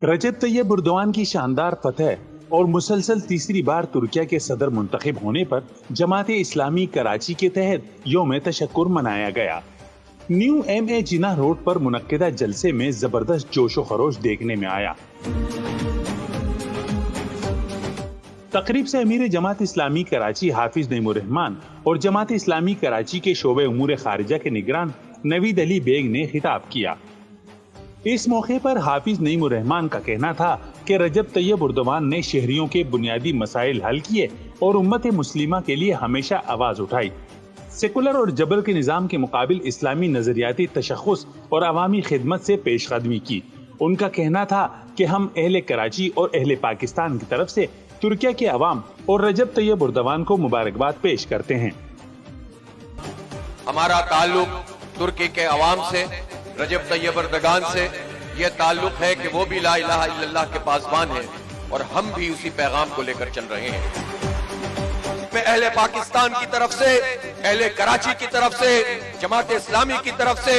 رجب طیب اردوان کی شاندار فتح اور مسلسل تیسری بار ترکیہ کے صدر منتخب ہونے پر جماعت اسلامی کراچی کے تحت یوم تشکر منایا گیا۔ نیو ایم اے جناح روڈ پر منعقدہ جلسے میں زبردست جوش و خروش دیکھنے میں آیا۔ تقریب سے امیر جماعت اسلامی کراچی حافظ نعیم الرحمان اور جماعت اسلامی کراچی کے شعبہ امور خارجہ کے نگران نوید علی بیگ نے خطاب کیا۔ اس موقع پر حافظ نعیم الرحمان کا کہنا تھا کہ رجب طیب اردوان نے شہریوں کے بنیادی مسائل حل کیے اور امت مسلمہ کے لیے ہمیشہ آواز اٹھائی۔ سیکولر اور جبر کے نظام کے مقابل اسلامی نظریاتی تشخص اور عوامی خدمت سے پیش قدمی کی۔ ان کا کہنا تھا کہ ہم اہل کراچی اور اہل پاکستان کی طرف سے ترکیہ کے عوام اور رجب طیب اردوان کو مبارکباد پیش کرتے ہیں۔ ہمارا تعلق ترکی کے عوام سے، رجب طیب اردوان سے یہ تعلق ہے کہ وہ بھی لا الہ الا اللہ کے پاسبان ہیں اور ہم بھی اسی پیغام کو لے کر چل رہے ہیں۔ میں اہل پاکستان کی طرف سے، اہل کراچی کی طرف سے، جماعت اسلامی کی طرف سے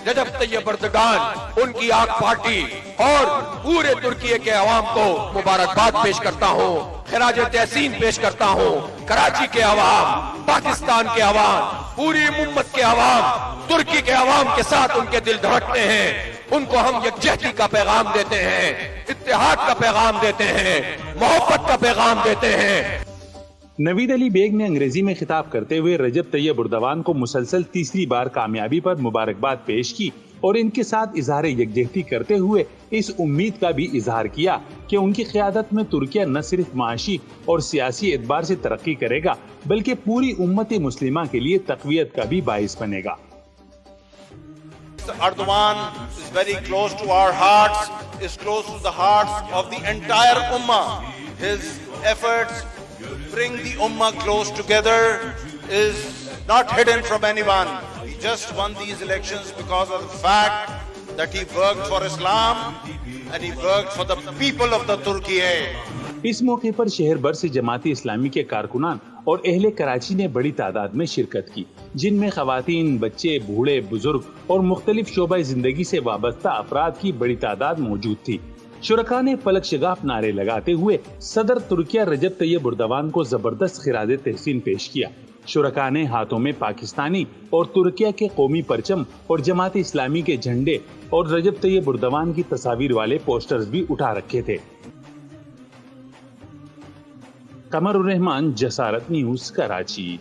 رجب طیب اردوان، ان کی آگ پارٹی اور پورے ترکیے کے عوام کو مبارکباد پیش کرتا ہوں، خراج تحسین پیش کرتا ہوں۔ کراچی کے عوام، پاکستان کے عوام، پوری امت کے عوام، ترکی کے عوام کے ساتھ ان کے دل دھڑکتے ہیں۔ ان کو ہم یکجہتی کا پیغام دیتے ہیں، اتحاد کا پیغام دیتے ہیں، محبت کا پیغام دیتے ہیں۔ نوید علی بیگ نے انگریزی میں خطاب کرتے ہوئے رجب طیب اردوان کو مسلسل تیسری بار کامیابی پر مبارکباد پیش کی اور ان کے ساتھ اظہار یکجہتی کرتے ہوئے اس امید کا بھی اظہار کیا کہ ان کی قیادت میں ترکیہ نہ صرف معاشی اور سیاسی اعتبار سے ترقی کرے گا بلکہ پوری امت مسلمہ کے لیے تقویت کا بھی باعث بنے گا۔ Erdogan is very close to our hearts, is close to the hearts of the entire Ummah. His efforts to bring the Ummah close together is not hidden from anyone. He just won these elections because of the fact that he worked for Islam and he worked for the people of the Turkey. اس موقع پر شہر بھر سے جماعت اسلامی کے کارکنان اور اہل کراچی نے بڑی تعداد میں شرکت کی، جن میں خواتین، بچے، بوڑھے، بزرگ اور مختلف شعبہ زندگی سے وابستہ افراد کی بڑی تعداد موجود تھی۔ شرکاء نے فلک شگاف نعرے لگاتے ہوئے صدر ترکیہ رجب طیب اردوان کو زبردست خراج تحسین پیش کیا۔ شرکاء نے ہاتھوں میں پاکستانی اور ترکیہ کے قومی پرچم اور جماعت اسلامی کے جھنڈے اور رجب طیب اردوان کی تصاویر والے پوسٹرز بھی اٹھا رکھے تھے۔ قمر الرحمان، جسارت نیوز، کراچی۔